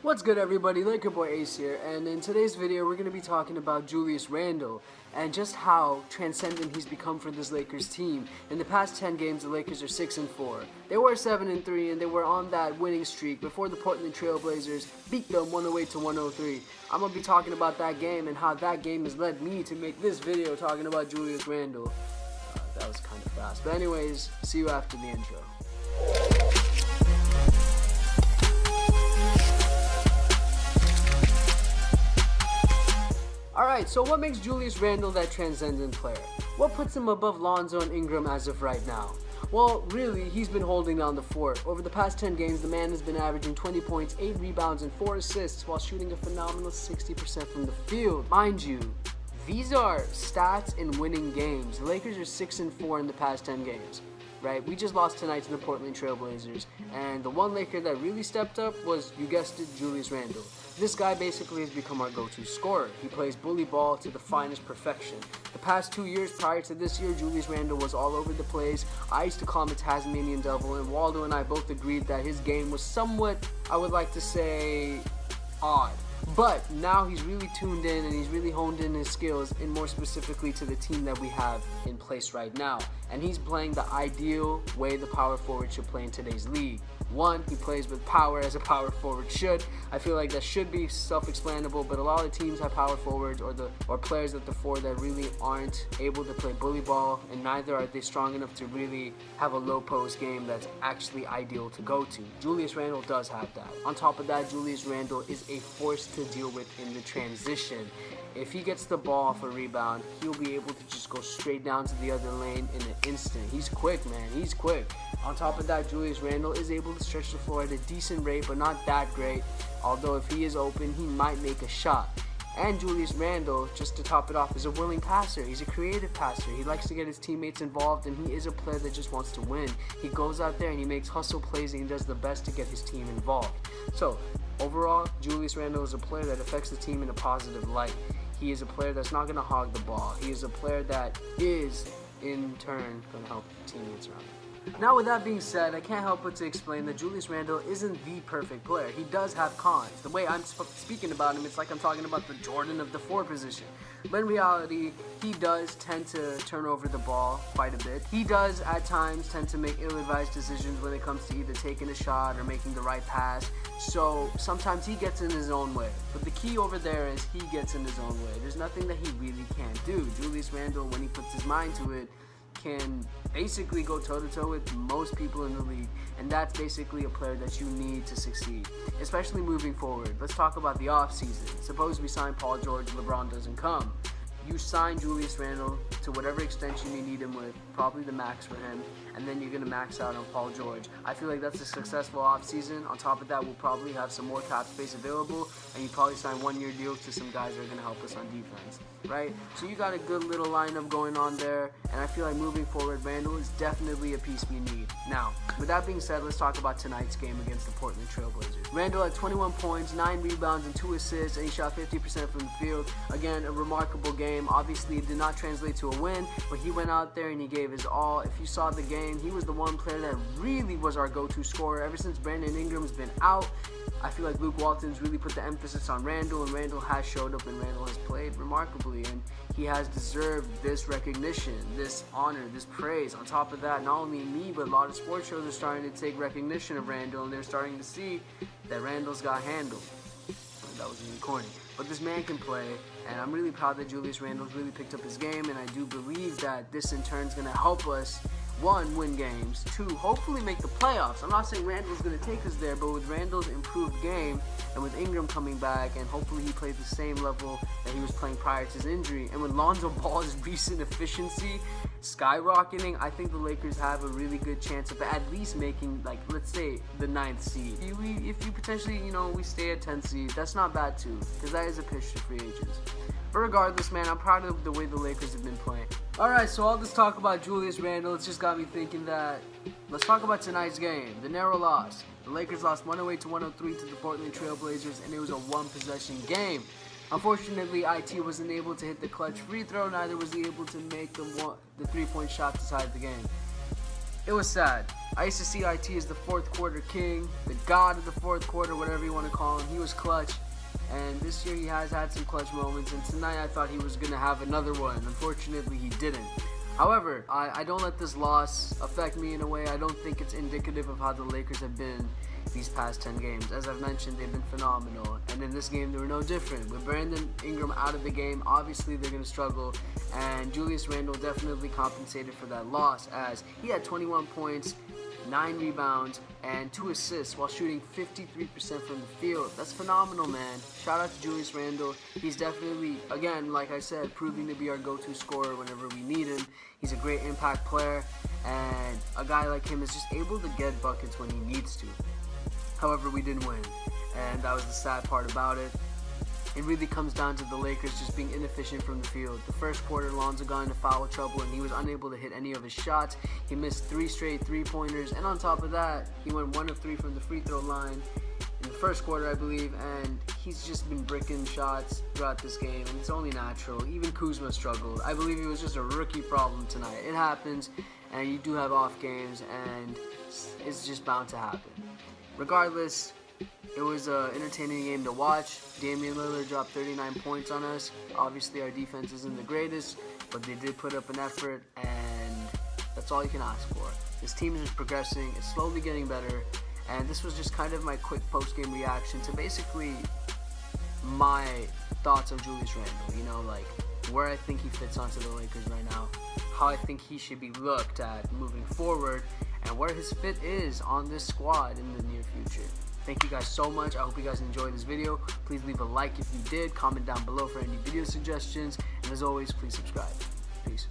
What's good, everybody? Laker Boy Ace here, and in today's video we're going to be talking about Julius Randle and just how transcendent he's become for this Lakers team. In the past 10 games, the Lakers are 6-4. They were 7-3, and they were on that winning streak before the Portland Trail Blazers beat them 108-103. I'm going to be talking about that game and how that game has led me to make this video talking about Julius Randle. That was kind of fast, but anyways, see you after the intro. Alright, so what makes Julius Randle that transcendent player? What puts him above Lonzo and Ingram as of right now? Well, really, he's been holding down the fort. Over the past 10 games, the man has been averaging 20 points, 8 rebounds, and 4 assists while shooting a phenomenal 60% from the field. Mind you, these are stats in winning games. The Lakers are 6-4 in the past 10 games. Right, we just lost tonight to the Portland Trail Blazers, and the one Laker that really stepped up was, you guessed it, Julius Randle. This guy basically has become our go-to scorer. He plays bully ball to the finest perfection. The past 2 years prior to this year, Julius Randle was all over the place. I used to call him a Tasmanian devil, and Waldo and I both agreed that his game was somewhat, I would like to say, odd. But now he's really tuned in and he's really honed in his skills, and more specifically to the team that we have in place right now. And he's playing the ideal way the power forward should play in today's league. One, he plays with power as a power forward should. I feel like that should be self-explanable, but a lot of teams have power forwards or players at the four that really aren't able to play bully ball, and neither are they strong enough to really have a low post game that's actually ideal to go to. Julius Randle does have that. On top of that, Julius Randle is a force to deal with in the transition. If he gets the ball off a rebound, he'll be able to just go straight down to the other lane in an instant. He's quick, man. He's quick. On top of that, Julius Randle is able to stretch the floor at a decent rate, but not that great. Although if he is open, he might make a shot. And Julius Randle, just to top it off, is a willing passer. He's a creative passer. He likes to get his teammates involved, and he is a player that just wants to win. He goes out there and he makes hustle plays, and he does the best to get his team involved. So, overall, Julius Randle is a player that affects the team in a positive light. He is a player that's not going to hog the ball. He is a player that is, in turn, going to help teammates around him. Now, with that being said, I can't help but to explain that Julius Randle isn't the perfect player. He does have cons. The way I'm speaking about him, it's like I'm talking about the Jordan of the four position. But in reality, he does tend to turn over the ball quite a bit. He does, at times, tend to make ill-advised decisions when it comes to either taking a shot or making the right pass. So sometimes he gets in his own way. But the key over there is he gets in his own way. There's nothing that he really can't do. Julius Randle, when he puts his mind to it, can basically go toe-to-toe with most people in the league, and that's basically a player that you need to succeed, especially moving forward. Let's talk about the offseason. Suppose we sign Paul George, LeBron doesn't come. You sign Julius Randle to whatever extension you need him with, probably the max for him, and then you're going to max out on Paul George. I feel like that's a successful offseason. On top of that, we'll probably have some more cap space available, and you probably sign one-year deals to some guys that are going to help us on defense, right? So you got a good little lineup going on there, and I feel like moving forward, Randle is definitely a piece we need. Now, with that being said, let's talk about tonight's game against the Portland Trail Blazers. Randle had 21 points, 9 rebounds, and 2 assists, and he shot 50% from the field. Again, a remarkable game. Obviously, it did not translate to a win, but he went out there and he gave his all. If you saw the game, he was the one player that really was our go-to scorer. Ever since Brandon Ingram's been out, I feel like Luke Walton's really put the emphasis on Randle, and Randle has showed up, and Randle has played remarkably, and he has deserved this recognition, this honor, this praise. On top of that, not only me, but a lot of sports shows are starting to take recognition of Randle, and they're starting to see that Randle's got handle. That was really corny. But this man can play, and I'm really proud that Julius Randle's really picked up his game, and I do believe that this in turn is going to help us, one, win games, two, hopefully make the playoffs. I'm not saying Randle's going to take us there, but with Randle's improved game, and with Ingram coming back, and hopefully he plays the same level that he was playing prior to his injury, and with Lonzo Ball's recent efficiency skyrocketing, I think the Lakers have a really good chance of at least making, like, let's say, the 9th seed. If you potentially, we stay at 10th seed, that's not bad too, because that is a pitch to free agents. But regardless, man, I'm proud of the way the Lakers have been playing. Alright, so all this talk about Julius Randle, it's just got me thinking that, let's talk about tonight's game, the narrow loss. The Lakers lost 108-103 to the Portland Trail Blazers, and it was a one-possession game. Unfortunately, IT wasn't able to hit the clutch free throw, neither was he able to make the 3-point shot to tie the game. It was sad. I used to see IT as the fourth quarter king, the god of the fourth quarter, whatever you want to call him. He was clutch, and this year he has had some clutch moments, and tonight I thought he was going to have another one. Unfortunately, he didn't. However, I don't let this loss affect me in a way. I don't think it's indicative of how the Lakers have been these past 10 games. As I've mentioned, they've been phenomenal, and in this game they were no different. With Brandon Ingram out of the game, obviously they're going to struggle, and Julius Randle definitely compensated for that loss, as he had 21 points, 9 rebounds, and 2 assists while shooting 53% from the field. That's phenomenal, man. Shout out to Julius Randle. He's definitely, again, like I said, proving to be our go-to scorer whenever we need him. He's a great impact player, and a guy like him is just able to get buckets when he needs to. However, we didn't win, and that was the sad part about it. It really comes down to the Lakers just being inefficient from the field. The first quarter, Lonzo got into foul trouble and he was unable to hit any of his shots. He missed 3 straight three-pointers, and on top of that, he went 1 of 3 from the free throw line in the first quarter, I believe, and he's just been bricking shots throughout this game, and it's only natural. Even Kuzma struggled. I believe it was just a rookie problem tonight. It happens, and you do have off games, and it's just bound to happen. Regardless, it was an entertaining game to watch. Damian Lillard dropped 39 points on us. Obviously, our defense isn't the greatest, but they did put up an effort, and that's all you can ask for. This team is progressing. It's slowly getting better, and this was just kind of my quick post-game reaction to basically my thoughts of Julius Randle. You know, like where I think he fits onto the Lakers right now, how I think he should be looked at moving forward, and where his fit is on this squad in the near future. Thank you guys so much. I hope you guys enjoyed this video. Please leave a like if you did. Comment down below for any video suggestions. And as always, please subscribe. Peace.